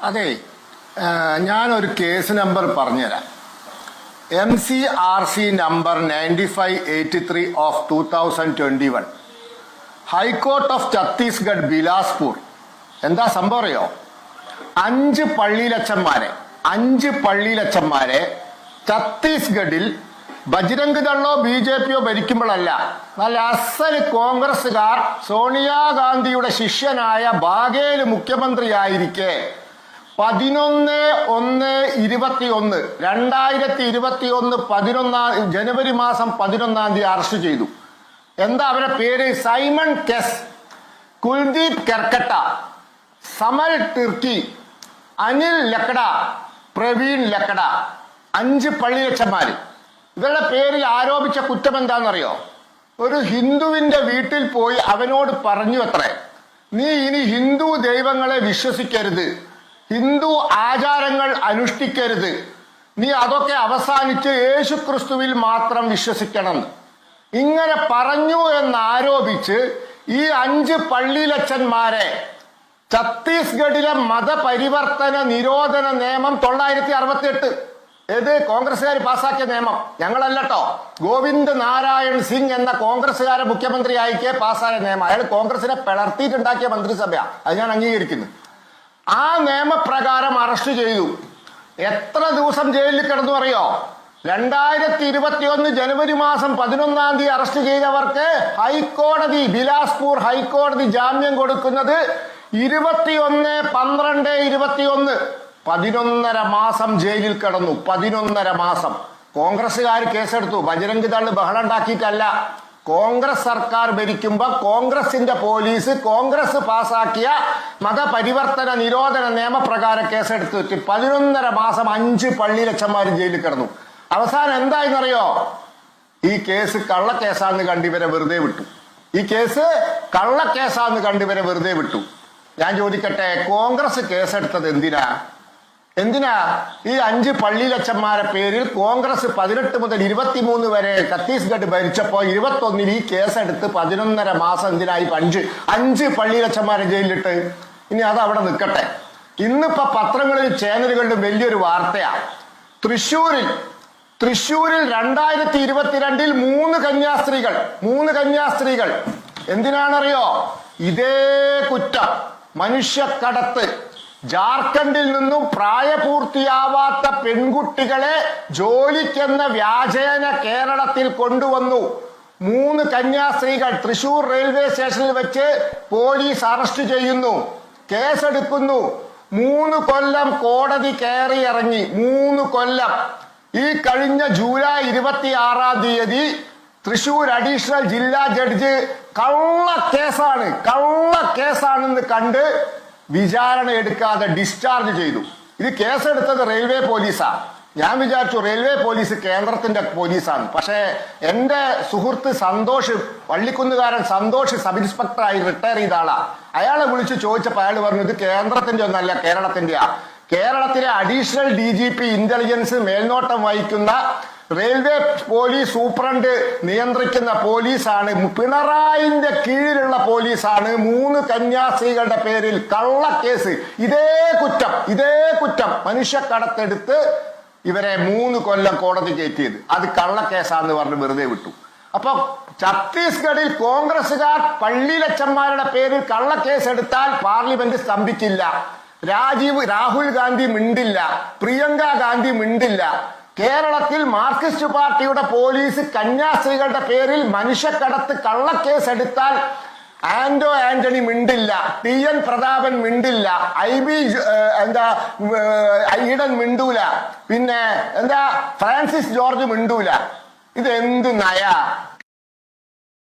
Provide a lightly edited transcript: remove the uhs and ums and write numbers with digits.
അതെ, ഞാനൊരു case number പറഞ്ഞുതരാം. MCRC number 9583 of 2021, high court of Chhattisgarh Bilaspur. എന്താ സംഭവം അറിയോ? 5 പള്ളിയിലച്ചന്മാരെ ഛത്തീസ്ഗഡിൽ ബജ്രംഗ് ദളോ BJPയോ ഭരിക്കുമ്പോഴല്ല, നല്ല അസൽ കോൺഗ്രസുകാർ സോണിയാഗാന്ധിയുടെ ശിഷ്യനായ ബാഗേൽ മുഖ്യമന്ത്രിയായിരിക്കെ 11/1/2021 ജനുവരി മാസം 11 അറസ്റ്റ് ചെയ്തു. എന്താ അവരുടെ പേര്? സൈമൺ കെസ്, കുൽദീപ് കെർക്കട്ട, സമൽ ടിർക്കി, അനിൽ ലക്കട, പ്രവീൺ ലക്കട. 5 പള്ളിയച്ചന്മാര്. ഇവരുടെ പേരിൽ ആരോപിച്ച കുറ്റം എന്താണെന്നറിയോ? ഒരു ഹിന്ദുവിന്റെ വീട്ടിൽ പോയി അവനോട് പറഞ്ഞു അത്രേ, നീ ഇനി ഹിന്ദു ദൈവങ്ങളെ വിശ്വസിക്കരുത്, ഹിന്ദു ആചാരങ്ങൾ അനുഷ്ഠിക്കരുത്, നീ അതൊക്കെ അവസാനിച്ച് യേശു ക്രിസ്തുവിൽ മാത്രം വിശ്വസിക്കണം. ഇങ്ങനെ പറഞ്ഞു എന്നാരോപിച്ച് ഈ 5 പള്ളിയിലച്ചന്മാരെ ഛത്തീസ്ഗഡിലെ മതപരിവർത്തന നിരോധന നിയമം 968, ഏത് കോൺഗ്രസ്സുകാർ പാസാക്കിയ നിയമം, ഞങ്ങളല്ലട്ടോ, ഗോവിന്ദ് നാരായൺ സിംഗ് എന്ന കോൺഗ്രസ്സുകാരെ മുഖ്യമന്ത്രി ആയിക്കെ പാസ്സായ നിയമം. അയാൾ കോൺഗ്രസിനെ പിളർത്തിയിട്ടുണ്ടാക്കിയ മന്ത്രിസഭയാ, അത് ഞാൻ അംഗീകരിക്കുന്നു. ആ നിയമപ്രകാരം അറസ്റ്റ് ചെയ്തു. എത്ര ദിവസം ജയിലിൽ കിടന്നു അറിയോ? 2021 ജനുവരി മാസം 11 അറസ്റ്റ് ചെയ്തവർക്ക് ഹൈക്കോടതി, ബിലാസ്പൂർ ഹൈക്കോടതി ജാമ്യം കൊടുക്കുന്നത് 21/12/21, 11.5 മാസം ജയിലിൽ കിടന്നു. 11.5 മാസം. കോൺഗ്രസ്സുകാർ കേസെടുത്തു. ബജരംഗ് ദള് ബഹളം ഉണ്ടാക്കിയിട്ടല്ല. കോൺഗ്രസ് സർക്കാർ ഭരിക്കുമ്പോ കോൺഗ്രസിന്റെ പോലീസ് കോൺഗ്രസ് പാസാക്കിയ മതപരിവർത്തന നിരോധന നിയമപ്രകാരം കേസെടുത്തിട്ട് 11.5 മാസം 5 പള്ളിയിലച്ചന്മാർ ജയിലിൽ കിടന്നു. അവസാനം എന്തായെന്നറിയോ? ഈ കേസ് കള്ളക്കേസാന്ന് കണ്ടിവരെ വെറുതെ വിട്ടു. ഈ കേസ് കള്ളക്കേസാന്ന് കണ്ടിവരെ വെറുതെ വിട്ടു. ഞാൻ ചോദിക്കട്ടെ, കോൺഗ്രസ് കേസെടുത്തത് എന്തിനാ? ഈ 5 പള്ളിയിലച്ചന്മാരെ പേരിൽ കോൺഗ്രസ് 18 മുതൽ 23 വരെ ഛത്തീസ്ഗഡ് ഭരിച്ചപ്പോ 21 ഈ കേസെടുത്ത് 11.5 മാസം എന്തിനായി 5 പള്ളിയിലച്ചന്മാരെ ജയിലിലിട്ട്? ഇനി അത് അവിടെ നിൽക്കട്ടെ. ഇന്നിപ്പോ പത്രങ്ങളിലും ചാനലുകളിലും വലിയൊരു വാർത്തയാണ്. തൃശ്ശൂരിൽ 2022 3 കന്യാസ്ത്രീകൾ എന്തിനാണറിയോ? ഇതേ കുറ്റം, മനുഷ്യക്കടത്ത്. ജാർഖണ്ഡിൽ നിന്നും പ്രായപൂർത്തിയാവാത്ത പെൺകുട്ടികളെ ജോലിക്കെന്ന വ്യാജേന കേരളത്തിൽ കൊണ്ടുവന്നു. 3 കന്യാസ്ത്രീകൾ തൃശൂർ റെയിൽവേ സ്റ്റേഷനിൽ വെച്ച് പോലീസ് അറസ്റ്റ് ചെയ്യുന്നു, കേസെടുക്കുന്നു. 3 കൊല്ലം കോടതി കയറി ഇറങ്ങി. 3 കൊല്ലം. ഈ കഴിഞ്ഞ ജൂലൈ 26 തൃശൂർ അഡീഷണൽ ജില്ലാ ജഡ്ജ് കള്ളക്കേസാണെന്ന് കണ്ട് വിചാരണ എടുക്കാതെ ഡിസ്ചാർജ് ചെയ്തു. ഇത് കേസെടുത്തത് റെയിൽവേ പോലീസാ. ഞാൻ വിചാരിച്ചു റെയിൽവേ പോലീസ് കേന്ദ്രത്തിന്റെ പോലീസാണ്. പക്ഷേ എന്റെ സുഹൃത്ത് സന്തോഷ്, പള്ളിക്കുന്നുകാരൻ സന്തോഷ്, സബ് ഇൻസ്പെക്ടറായി റിട്ടയർ ചെയ്ത ആളാ. അയാളെ വിളിച്ച് ചോദിച്ചപ്പോൾ അയാൾ പറഞ്ഞു, ഇത് കേന്ദ്രത്തിന്റെ ഒന്നല്ല, കേരളത്തിന്റെയാ. കേരളത്തിലെ അഡീഷണൽ DGP ഇന്റലിജൻസ് മേൽനോട്ടം വഹിക്കുന്ന റെയിൽവേ പോലീസ് സൂപ്രണ്ട് നിയന്ത്രിക്കുന്ന പോലീസാണ്, പിണറായിന്റെ കീഴിലുള്ള പോലീസാണ്. 3 കന്യാസ്ത്രീകളുടെ പേരിൽ കള്ളക്കേസ്. ഇതേ കുറ്റം മനുഷ്യക്കടത്തെടുത്ത് ഇവരെ 3 കൊല്ലം കോടതി കയറ്റിയത്. അത് കള്ളക്കേസാന്ന് പറഞ്ഞ് വെറുതെ വിട്ടു. അപ്പൊ ഛത്തീസ്ഗഡിൽ കോൺഗ്രസുകാർ പള്ളിയിലച്ചന്മാരുടെ പേരിൽ കള്ളക്കേസ് എടുത്താൽ പാർലമെന്റ് സ്തംഭിക്കില്ല. രാഹുൽ ഗാന്ധി മിണ്ടില്ല, പ്രിയങ്ക ഗാന്ധി മിണ്ടില്ല. കേരളത്തിൽ മാർക്സിസ്റ്റ് പാർട്ടിയുടെ പോലീസ് കന്യാസ്ത്രീകളുടെ പേരിൽ മനുഷ്യക്കടത്ത് കള്ളക്കേസ് എടുത്താൽ ആന്റണി മിണ്ടില്ല, TN പ്രതാപൻ മിണ്ടില്ല, ഈഡൻ മിണ്ടൂല, പിന്നെ ഫ്രാൻസിസ് ജോർജ് മിണ്ടൂല. ഇത് എന്ത് നയ?